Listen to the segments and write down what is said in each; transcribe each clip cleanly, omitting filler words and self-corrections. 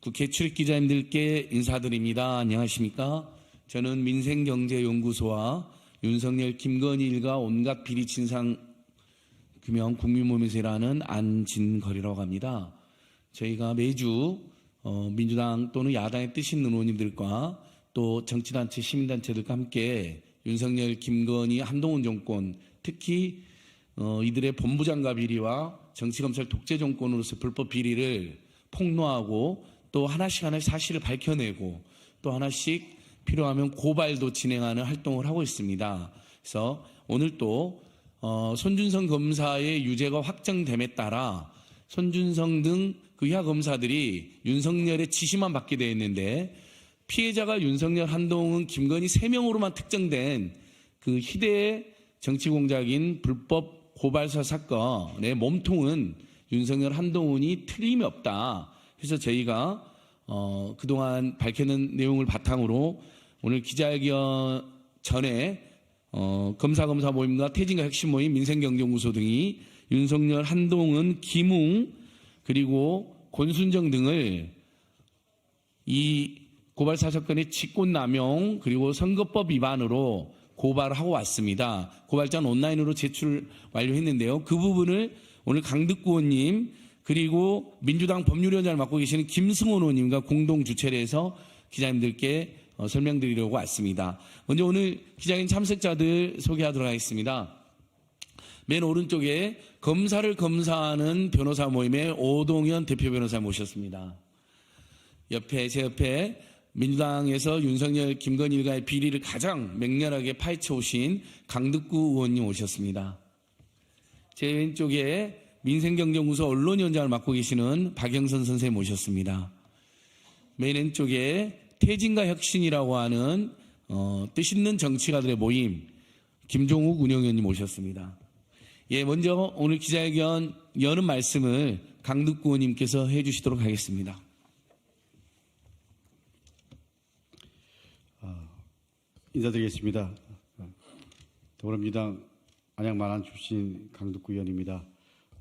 국회 출입 기자님들께 인사드립니다. 안녕하십니까? 저는 민생경제연구소와 윤석열, 김건희 일가 온갖 비리 진상 규명 국민모면서 일하는 안진걸이라고 합니다. 저희가 매주 민주당 또는 야당의 뜻 있는 의원님들과 또 정치단체, 시민단체들과 함께 윤석열, 김건희, 한동훈 정권, 특히 이들의 본부장과 비리와 정치검찰 독재 정권으로서 불법 비리를 폭로하고 또 하나씩 사실을 밝혀내고 또 하나씩 필요하면 고발도 진행하는 활동을 하고 있습니다. 그래서 오늘 또 손준성 검사의 유죄가 확정됨에 따라 손준성 등 그 이하 검사들이 윤석열의 지시만 받게 되어 있는데 피해자가 윤석열, 한동훈, 김건희 3명으로만 특정된 그 희대의 정치공작인 불법 고발사 사건의 몸통은 윤석열, 한동훈이 틀림이 없다. 그래서 저희가 그동안 밝혀낸 내용을 바탕으로 오늘 기자회견 전에 검사 모임과 태진과 핵심 모임, 민생경제연구소 등이 윤석열, 한동훈, 김웅 그리고 권순정 등을 이 고발사 사건의 직권남용 그리고 선거법 위반으로 고발을 하고 왔습니다. 고발장 온라인으로 제출 완료했는데요. 그 부분을 오늘 강득구 의원님 그리고 민주당 법률위원장을 맡고 계시는 김승원 의원님과 공동 주최를 해서 기자님들께 설명드리려고 왔습니다. 먼저 오늘 기자회견 참석자들 소개하도록 하겠습니다. 맨 오른쪽에 검사를 검사하는 변호사 모임의 오동현 대표 변호사 모셨습니다. 제 옆에 민주당에서 윤석열, 김건희 일가의 비리를 가장 맹렬하게 파헤쳐 오신 강득구 의원님 오셨습니다. 제 왼쪽에 민생경제연구소 언론위원장을 맡고 계시는 박영선 선생님 모셨습니다. 맨 왼쪽에 태진과 혁신이라고 하는 뜻 있는 정치가들의 모임 김종욱 운영위원님 모셨습니다. 먼저 오늘 기자회견 여는 말씀을 강득구 의원님께서 해주시도록 하겠습니다. 인사드리겠습니다. 더불어민주당 안양 마란 출신 강득구 의원입니다.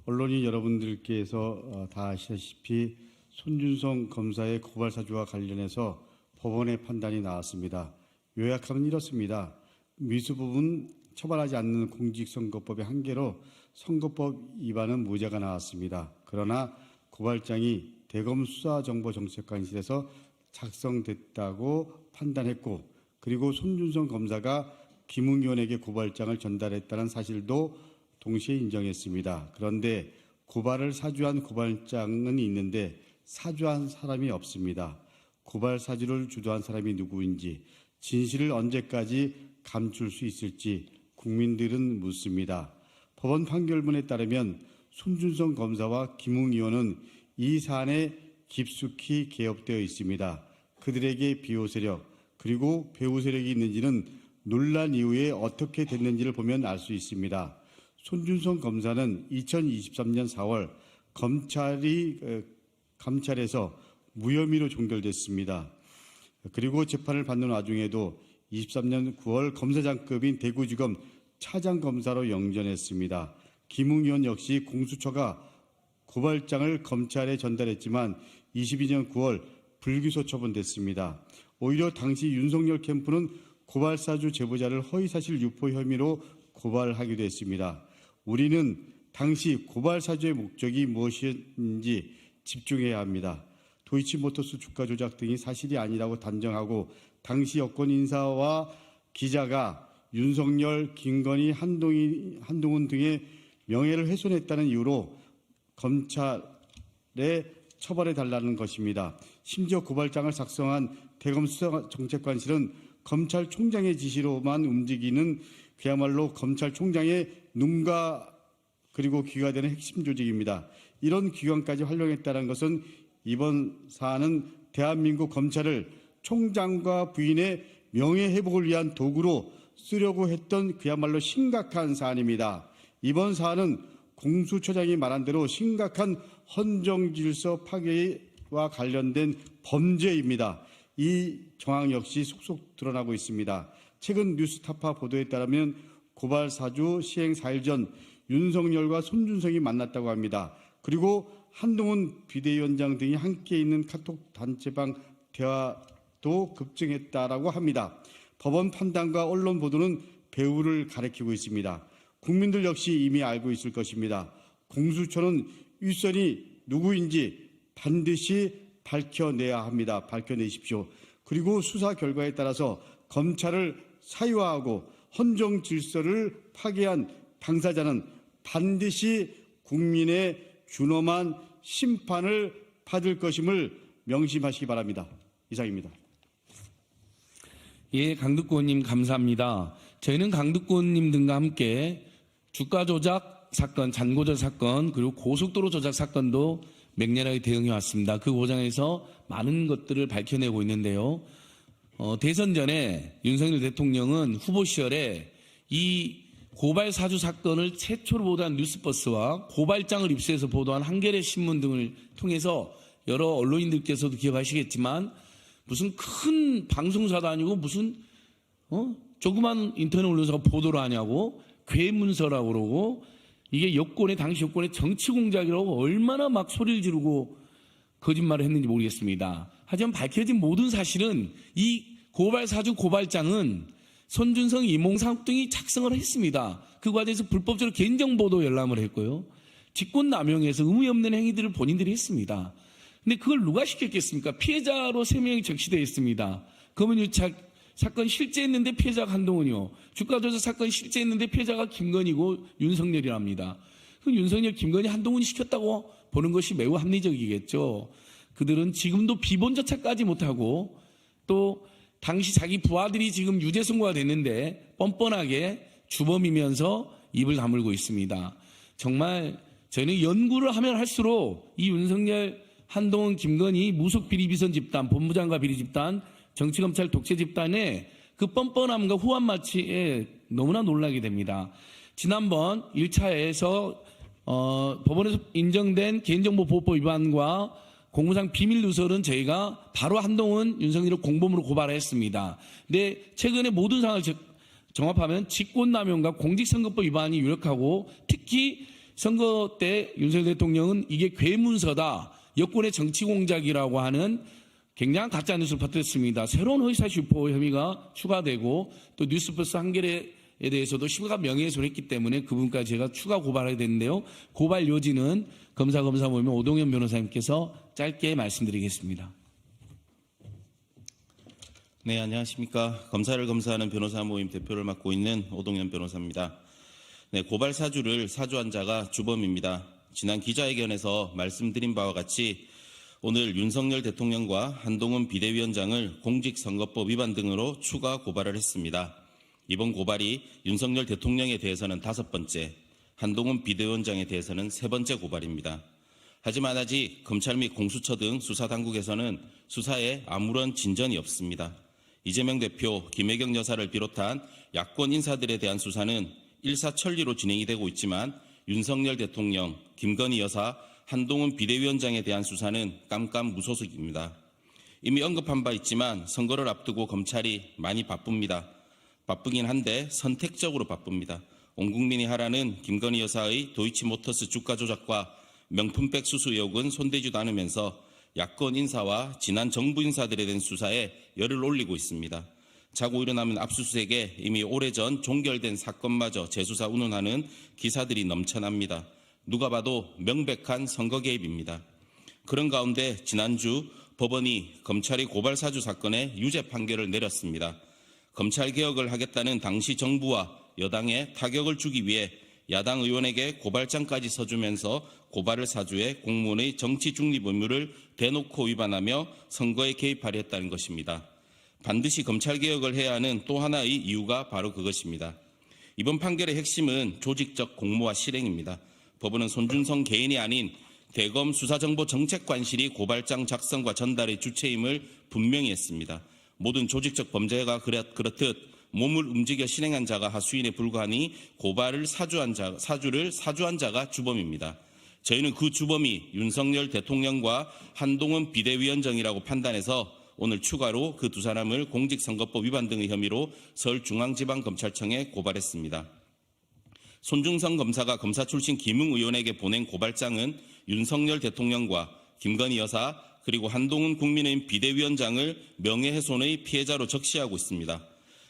언론인 여러분들께서 다 아시다시피 손준성 검사의 고발 사주와 관련해서 법원의 판단이 나왔습니다. 요약하면 이렇습니다. 미수 부분 처벌하지 않는 공직선거법의 한계로 선거법 위반은 무죄가 나왔습니다. 그러나 고발장이 대검 수사정보정책관실에서 작성됐다고 판단했고 그리고 손준성 검사가 김웅 의원에게 고발장을 전달했다는 사실도 동시에 인정했습니다. 그런데 고발을 사주한 고발장은 있는데 사주한 사람이 없습니다. 고발 사주를 주도한 사람이 누구인지 진실을 언제까지 감출 수 있을지 국민들은 묻습니다. 법원 판결문에 따르면 손준성 검사와 김웅 의원은 이 사안에 깊숙이 개입되어 있습니다. 그들에게 비호 세력 그리고 배후 세력이 있는지는 논란 이후에 어떻게 됐는지를 보면 알 수 있습니다. 손준성 검사는 2023년 4월 감찰에서 무혐의로 종결됐습니다. 그리고 재판을 받는 와중에도 23년 9월 검사장급인 대구지검 차장검사로 영전했습니다. 김웅 의원 역시 공수처가 고발장을 검찰에 전달했지만 22년 9월 불기소 처분됐습니다. 오히려 당시 윤석열 캠프는 고발사주 제보자를 허위사실 유포 혐의로 고발하기도 했습니다. 우리는 당시 고발사주의 목적이 무엇인지 집중해야 합니다. 도이치모터스 주가 조작 등이 사실이 아니라고 단정하고 당시 여권 인사와 기자가 윤석열, 김건희, 한동훈 등의 명예를 훼손했다는 이유로 검찰에 처벌해달라는 것입니다. 심지어 고발장을 작성한 대검 수사정책관실은 검찰총장의 지시로만 움직이는 그야말로 검찰총장의 눈과 그리고 귀가 되는 핵심 조직입니다. 이런 기관까지 활용했다는 것은 이번 사안은 대한민국 검찰을 총장과 부인의 명예회복을 위한 도구로 쓰려고 했던 그야말로 심각한 사안입니다. 이번 사안은 공수처장이 말한 대로 심각한 헌정질서 파괴와 관련된 범죄입니다. 이 정황 역시 속속 드러나고 있습니다. 최근 뉴스타파 보도에 따르면 고발 사주 시행 4일 전 윤석열과 손준성이 만났다고 합니다. 그리고 한동훈 비대위원장 등이 함께 있는 카톡 단체방 대화도 급증했다라고 합니다. 법원 판단과 언론 보도는 배후를 가리키고 있습니다. 국민들 역시 이미 알고 있을 것입니다. 공수처는 윗선이 누구인지 반드시 밝혀내야 합니다. 밝혀내십시오. 그리고 수사 결과에 따라서 검찰을 사유화하고 헌정 질서를 파괴한 당사자는 반드시 국민의 준엄한 심판을 받을 것임을 명심하시기 바랍니다. 이상입니다. 예, 강덕구 의원님 감사합니다. 저희는 강덕구 의원님 등과 함께 주가 조작 사건, 잔고절 사건, 그리고 고속도로 조작 사건도 맹렬하게 대응해 왔습니다. 그 과정에서 많은 것들을 밝혀내고 있는데요. 대선 전에 윤석열 대통령은 후보 시절에 이 고발 사주 사건을 최초로 보도한 뉴스버스와 고발장을 입수해서 보도한 한겨레 신문 등을 통해서 여러 언론인들께서도 기억하시겠지만 무슨 큰 방송사도 아니고 무슨 조그만 인터넷 언론사가 보도를 하냐고 괴문서라고 그러고 이게 당시 여권의 정치 공작이라고 얼마나 막 소리를 지르고 거짓말을 했는지 모르겠습니다. 하지만 밝혀진 모든 사실은 이 고발 사주 고발장은 손준성, 이몽상 등이 작성을 했습니다. 그 과정에서 불법적으로 개인정보도 열람을 했고요. 직권남용에서 의미 없는 행위들을 본인들이 했습니다. 근데 그걸 누가 시켰겠습니까? 피해자로 3명이 적시되어 있습니다. 검은유착 사건 실제했는데 피해자가 한동훈이요. 주가조작 사건 실제했는데 피해자가 김건희고 윤석열이랍니다. 그 윤석열, 김건희, 한동훈이 시켰다고 보는 것이 매우 합리적이겠죠. 그들은 지금도 비본조차까지 못하고 또 당시 자기 부하들이 지금 유죄 선고가 됐는데 뻔뻔하게 주범이면서 입을 다물고 있습니다. 정말 저희는 연구를 하면 할수록 이 윤석열, 한동훈, 김건희 무속 비리 비선 집단, 본부장과 비리 집단, 정치검찰 독재 집단의 그 뻔뻔함과 후한마치에 너무나 놀라게 됩니다. 지난번 1차에서 법원에서 인정된 개인정보보호법 위반과 공무상 비밀 누설은 저희가 바로 한동훈, 윤석열을 공범으로 고발을 했습니다. 근데 최근에 모든 상황을 종합하면 직권남용과 공직선거법 위반이 유력하고 특히 선거 때 윤석열 대통령은 이게 괴문서다, 여권의 정치 공작이라고 하는 굉장한 가짜뉴스를 퍼뜨렸습니다. 새로운 허위사실 유포 혐의가 추가되고 또 뉴스버스 한겨레에 대해서도 심각한 명예훼손을 했기 때문에 그분까지 제가 추가 고발하게 됐는데요. 고발 요지는 검사 모임 오동현 변호사님께서 짧게 말씀드리겠습니다. 네, 안녕하십니까. 검사를 검사하는 변호사 모임 대표를 맡고 있는 오동현 변호사입니다. 네, 고발 사주를 사주한 자가 주범입니다. 지난 기자회견에서 말씀드린 바와 같이 오늘 윤석열 대통령과 한동훈 비대위원장을 공직선거법 위반 등으로 추가 고발을 했습니다. 이번 고발이 윤석열 대통령에 대해서는 5번째, 한동훈 비대위원장에 대해서는 3번째 고발입니다. 하지만 아직 검찰 및 공수처 등 수사당국에서는 수사에 아무런 진전이 없습니다. 이재명 대표, 김혜경 여사를 비롯한 야권 인사들에 대한 수사는 일사천리로 진행이 되고 있지만 윤석열 대통령, 김건희 여사, 한동훈 비대위원장에 대한 수사는 깜깜무소속입니다. 이미 언급한 바 있지만 선거를 앞두고 검찰이 많이 바쁩니다. 바쁘긴 한데 선택적으로 바쁩니다. 온 국민이 하라는 김건희 여사의 도이치모터스 주가 조작과 명품백 수수 의혹은 손대지도 않으면서 야권 인사와 지난 정부 인사들에 대한 수사에 열을 올리고 있습니다. 자고 일어나면 압수수색에 이미 오래전 종결된 사건마저 재수사 운운하는 기사들이 넘쳐납니다. 누가 봐도 명백한 선거 개입입니다. 그런 가운데 지난주 법원이 검찰이 고발 사주 사건에 유죄 판결을 내렸습니다. 검찰개혁을 하겠다는 당시 정부와 여당에 타격을 주기 위해 야당 의원에게 고발장까지 써주면서 고발을 사주해 공무원의 정치 중립 의무를 대놓고 위반하며 선거에 개입하려 했다는 것입니다. 반드시 검찰개혁을 해야 하는 또 하나의 이유가 바로 그것입니다. 이번 판결의 핵심은 조직적 공모와 실행입니다. 법원은 손준성 개인이 아닌 대검 수사정보정책관실이 고발장 작성과 전달의 주체임을 분명히 했습니다. 모든 조직적 범죄가 그렇듯 몸을 움직여 실행한 자가 하수인에 불과하니 고발을 사주를 사주한 자가 주범입니다. 저희는 그 주범이 윤석열 대통령과 한동훈 비대위원장이라고 판단해서 오늘 추가로 그 두 사람을 공직선거법 위반 등의 혐의로 서울중앙지방검찰청에 고발했습니다. 손준성 검사가 검사 출신 김웅 의원에게 보낸 고발장은 윤석열 대통령과 김건희 여사 그리고 한동훈 국민의힘 비대위원장을 명예훼손의 피해자로 적시하고 있습니다.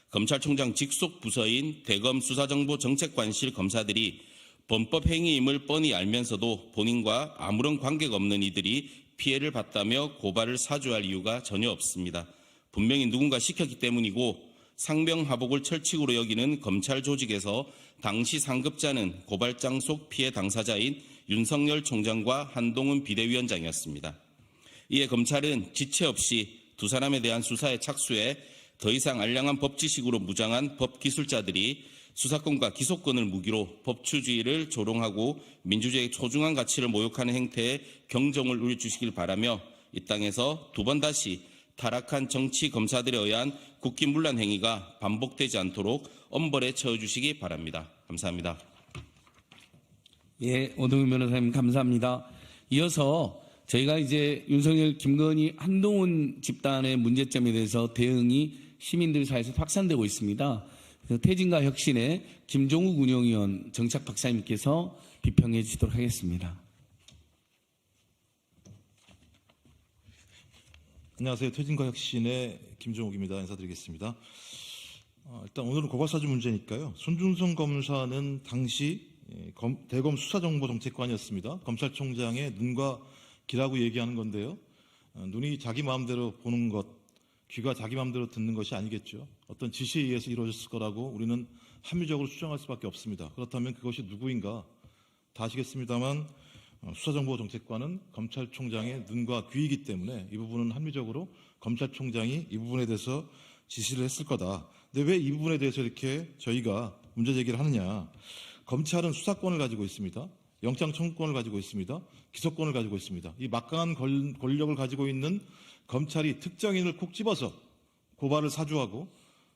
검찰총장 직속 부서인 대검 수사정보정책관실 검사들이 범법 행위임을 뻔히 알면서도 본인과 아무런 관계가 없는 이들이 피해를 봤다며 고발을 사주할 이유가 전혀 없습니다. 분명히 누군가 시켰기 때문이고 상명하복을 철칙으로 여기는 검찰 조직에서 당시 상급자는 고발장 속 피해 당사자인 윤석열 총장과 한동훈 비대위원장이었습니다. 이에 검찰은 지체 없이 두 사람에 대한 수사에 착수해 더 이상 알량한 법지식으로 무장한 법기술자들이 수사권과 기소권을 무기로 법치주의를 조롱하고 민주주의의 소중한 가치를 모욕하는 행태에 경종을 울려주시길 바라며 이 땅에서 두 번 다시 타락한 정치 검사들에 의한 국기문란 행위가 반복되지 않도록 엄벌에 처해주시기 바랍니다. 감사합니다. 예, 오동윤 변호사님 감사합니다. 이어서 저희가 이제 윤석열, 김건희, 한동훈 집단의 문제점에 대해서 대응이 시민들 사이에서 확산되고 있습니다. 그래서 태진과 혁신의 김종욱 운영위원 정책 박사님께서 비평해 주시도록 하겠습니다. 안녕하세요. 퇴진과 혁신의 김종욱입니다. 인사드리겠습니다. 일단 오늘은 고발사주 문제니까요. 손준성 검사는 당시 대검 수사정보정책관이었습니다. 검찰총장의 눈과 귀라고 얘기하는 건데요. 눈이 자기 마음대로 보는 것, 귀가 자기 마음대로 듣는 것이 아니겠죠. 어떤 지시에 의해서 이루어졌을 거라고 우리는 합리적으로 추정할 수밖에 없습니다. 그렇다면 그것이 누구인가 다 아시겠습니다만 수사정보정책관은 검찰총장의 눈과 귀이기 때문에 이 부분은 합리적으로 검찰총장이 이 부분에 대해서 지시를 했을 거다. 근데 왜 이 부분에 대해서 이렇게 저희가 문제 제기를 하느냐. 검찰은 수사권을 가지고 있습니다. 영장 청구권을 가지고 있습니다. 기소권을 가지고 있습니다. 이 막강한 권력을 가지고 있는 검찰이 특정인을 콕 집어서 고발을 사주하고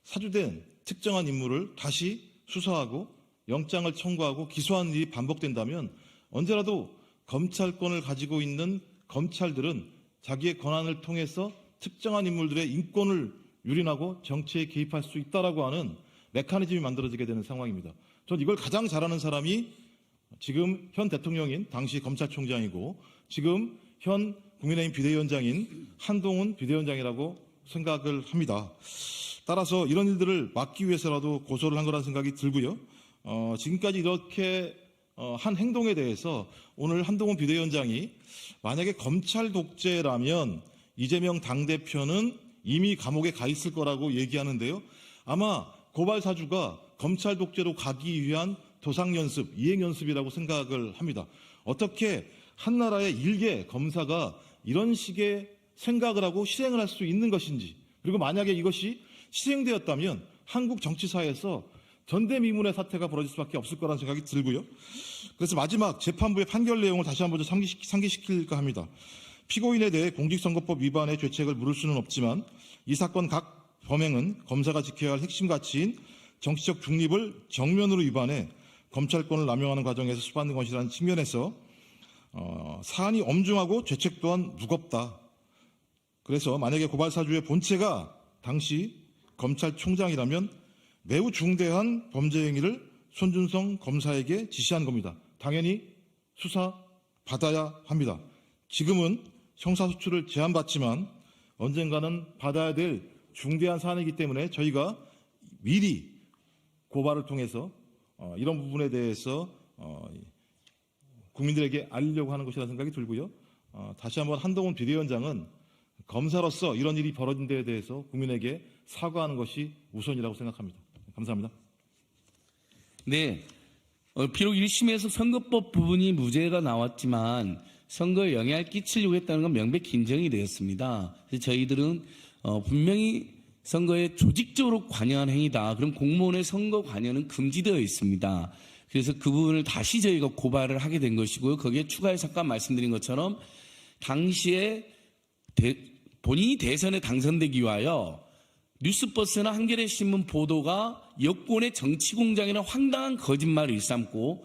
사주된 특정한 인물을 다시 수사하고 영장을 청구하고 기소하는 일이 반복된다면 언제라도 검찰권을 가지고 있는 검찰들은 자기의 권한을 통해서 특정한 인물들의 인권을 유린하고 정치에 개입할 수 있다라고 하는 메커니즘이 만들어지게 되는 상황입니다. 전 이걸 가장 잘하는 사람이 지금 현 대통령인 당시 검찰총장이고 지금 현 국민의힘 비대위원장인 한동훈 비대위원장이라고 생각을 합니다. 따라서 이런 일들을 막기 위해서라도 고소를 한 거라는 생각이 들고요. 지금까지 이렇게 한 행동에 대해서 오늘 한동훈 비대위원장이 만약에 검찰 독재라면 이재명 당대표는 이미 감옥에 가 있을 거라고 얘기하는데요. 아마 고발 사주가 검찰 독재로 가기 위한 도상연습, 이행연습이라고 생각을 합니다. 어떻게 한 나라의 일개 검사가 이런 식의 생각을 하고 실행을 할 수 있는 것인지, 그리고 만약에 이것이 실행되었다면 한국 정치사에서 전대미문의 사태가 벌어질 수밖에 없을 거라는 생각이 들고요. 그래서 마지막 재판부의 판결 내용을 다시 한번 상기시킬까 합니다. 피고인에 대해 공직선거법 위반의 죄책을 물을 수는 없지만 이 사건 각 범행은 검사가 지켜야 할 핵심 가치인 정치적 중립을 정면으로 위반해 검찰권을 남용하는 과정에서 수반된 것이라는 측면에서 사안이 엄중하고 죄책 또한 무겁다. 그래서 만약에 고발사주의 본체가 당시 검찰총장이라면 매우 중대한 범죄 행위를 손준성 검사에게 지시한 겁니다. 당연히 수사받아야 합니다. 지금은 형사소추를 제한받지만 언젠가는 받아야 될 중대한 사안이기 때문에 저희가 미리 고발을 통해서 이런 부분에 대해서 국민들에게 알리려고 하는 것이라는 생각이 들고요. 다시 한번 한동훈 비대위원장은 검사로서 이런 일이 벌어진 데에 대해서 국민에게 사과하는 것이 우선이라고 생각합니다. 감사합니다. 네, 비록 1심에서 선거법 부분이 무죄가 나왔지만 선거에 영향을 끼치려고 했다는 건 명백히 인정이 되었습니다. 그래서 저희들은 분명히 선거에 조직적으로 관여한 행위다. 그럼 공무원의 선거 관여는 금지되어 있습니다. 그래서 그 부분을 다시 저희가 고발을 하게 된 것이고요. 거기에 추가해서 아까 말씀드린 것처럼 당시에 본인이 대선에 당선되기 위하여 뉴스버스나 한겨레 신문 보도가 여권의 정치공장이나 황당한 거짓말을 일삼고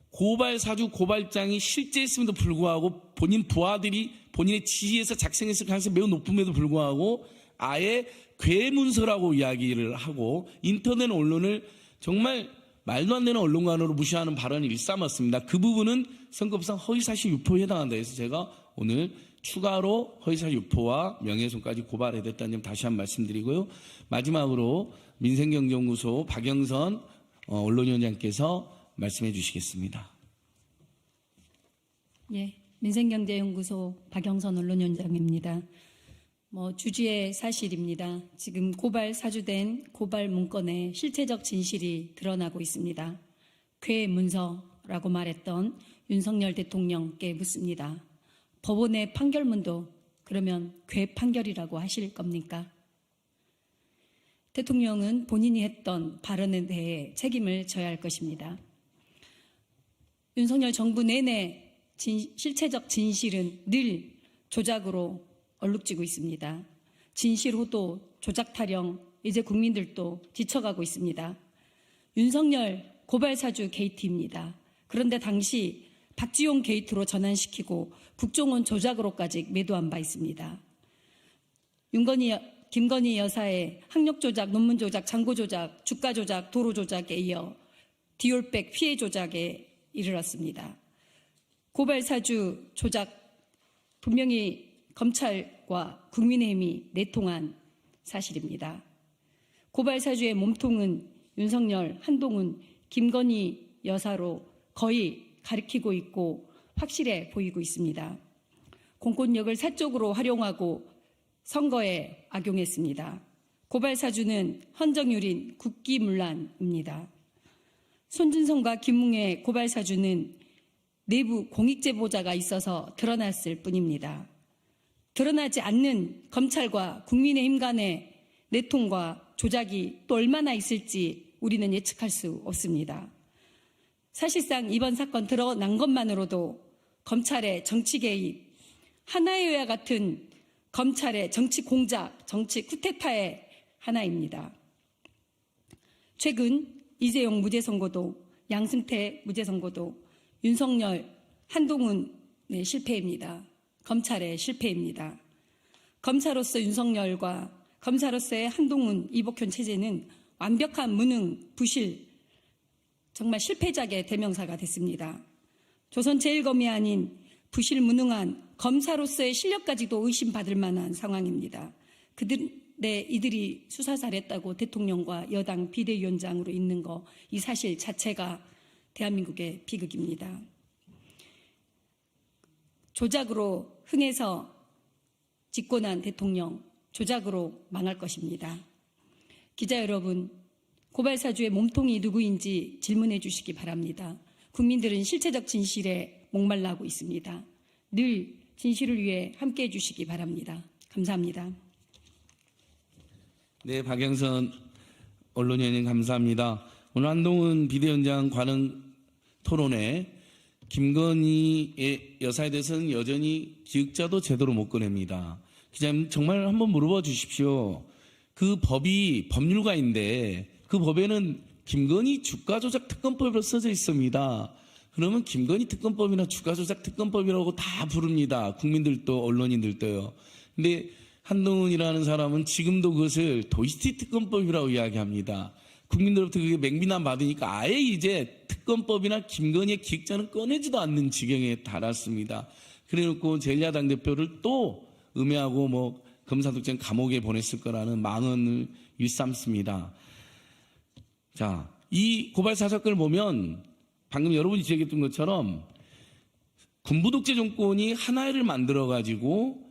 고발사주 고발장이 실제 있음에도 불구하고 본인 부하들이 본인의 지지에서 작성했을 가능성이 매우 높음에도 불구하고 아예 괴문서라고 이야기를 하고 인터넷 언론을 정말 말도 안 되는 언론관으로 무시하는 발언을 일삼았습니다. 그 부분은 선거법상 허위사실 유포에 해당한다 해서 제가 오늘 추가로 허위사실 유포와 명예훼손까지 고발해야 됐다는 점 다시 한번 말씀드리고요. 마지막으로 민생경제연구소 박영선 언론위원장께서 말씀해 주시겠습니다. 예, 민생경제연구소 박영선 언론위원장입니다. 주지의 사실입니다. 지금 고발 사주된 고발 문건에 실체적 진실이 드러나고 있습니다. 괴문서라고 말했던 윤석열 대통령께 묻습니다. 법원의 판결문도 그러면 괴 판결이라고 하실 겁니까? 대통령은 본인이 했던 발언에 대해 책임을 져야 할 것입니다. 윤석열 정부 내내 실체적 진실은 늘 조작으로 얼룩지고 있습니다. 진실 호도, 조작 타령, 이제 국민들도 지쳐가고 있습니다. 윤석열 고발사주 게이트입니다. 그런데 당시 박지원 게이트로 전환시키고 국정원 조작으로까지 매도한 바 있습니다. 김건희 여사의 학력 조작, 논문 조작, 장고 조작, 주가 조작, 도로 조작에 이어 디올백 피해 조작에 이르렀습니다. 고발사주 조작 분명히 검찰과 국민의힘이 내통한 사실입니다. 고발사주의 몸통은 윤석열, 한동훈, 김건희 여사로 거의 가리키고 있고 확실해 보이고 있습니다. 공권력을 사적으로 활용하고 선거에 악용했습니다. 고발사주는 헌정유린 국기문란입니다. 손준성과 김웅의 고발사주는 내부 공익제보자가 있어서 드러났을 뿐입니다. 드러나지 않는 검찰과 국민의힘 간의 내통과 조작이 또 얼마나 있을지 우리는 예측할 수 없습니다. 사실상 이번 사건 드러난 것만으로도 검찰의 정치 개입, 하나의와 같은 검찰의 정치 공작, 정치 쿠데타의 하나입니다. 최근 이재용 무죄 선고도, 양승태 무죄 선고도, 윤석열, 한동훈의 실패입니다. 검찰의 실패입니다. 검사로서 윤석열과 검사로서의 한동훈, 이복현 체제는 완벽한 무능, 부실, 정말 실패작의 대명사가 됐습니다. 조선제일검이 아닌 부실 무능한 검사로서의 실력까지도 의심받을 만한 상황입니다. 이들이 수사 잘했다고 대통령과 여당 비대위원장으로 있는 거, 이 사실 자체가 대한민국의 비극입니다. 조작으로 흥해서 집권한 대통령, 조작으로 망할 것입니다. 기자 여러분, 고발사주의 몸통이 누구인지 질문해 주시기 바랍니다. 국민들은 실체적 진실에 목말라하고 있습니다. 늘 진실을 위해 함께해 주시기 바랍니다. 감사합니다. 네, 박영선 언론위원님 감사합니다. 오늘 한동훈 비대위원장 관응 토론회 김건희 여사에 대해서는 여전히 기획자도 제대로 못 꺼냅니다. 기자님 정말 한번 물어봐 주십시오. 그 법이 법률가인데 그 법에는 김건희 주가조작 특검법으로 써져 있습니다. 그러면 김건희 특검법이나 주가조작 특검법이라고 다 부릅니다. 국민들도 언론인들도요. 근데 한동훈이라는 사람은 지금도 그것을 도이치티 특검법이라고 이야기합니다. 국민들로부터 그게 맹비난 받으니까 아예 이제 특검법이나 김건희의 기획자는 꺼내지도 않는 지경에 달았습니다. 그래놓고 제1야당 대표를 또 음해하고 검사독장 감옥에 보냈을 거라는 망언을 일삼습니다. 자, 이 고발사 사건을 보면 방금 여러분이 지적했던 것처럼 군부 독재 정권이 하나를 만들어가지고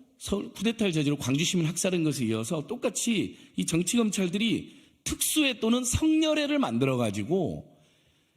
쿠데타를 저지르고 광주시민 학살한 것에 이어서 똑같이 이 정치검찰들이 특수회 또는 성렬회를 만들어가지고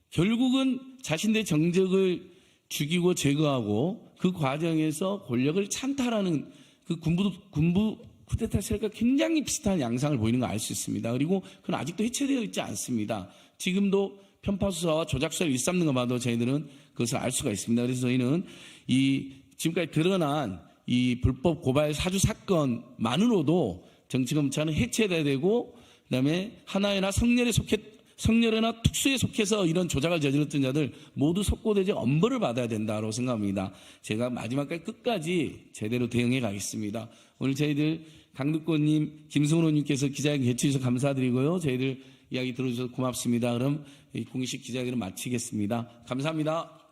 결국은 자신들의 정적을 죽이고 제거하고 그 과정에서 권력을 찬탈하는 그 군부 쿠데타 세력과 굉장히 비슷한 양상을 보이는 걸 알 수 있습니다. 그리고 그건 아직도 해체되어 있지 않습니다. 지금도 편파수사와 조작수사를 일삼는 것만도 저희들은 그것을 알 수가 있습니다. 그래서 저희는 이 지금까지 드러난 이 불법 고발 사주 사건만으로도 정치검찰은 해체돼야 되고 그다음에 하나회나 성렬회나 특수에 속해서 이런 조작을 저질렀던 자들 모두 속고되지 엄벌을 받아야 된다고 생각합니다. 제가 마지막까지 끝까지 제대로 대응해 가겠습니다. 오늘 저희들 강득권님, 김승훈 의원님께서 기자회견 개최해주셔서 감사드리고요. 저희들 이야기 들어주셔서 고맙습니다. 그럼 이 공식 기자회견을 마치겠습니다. 감사합니다.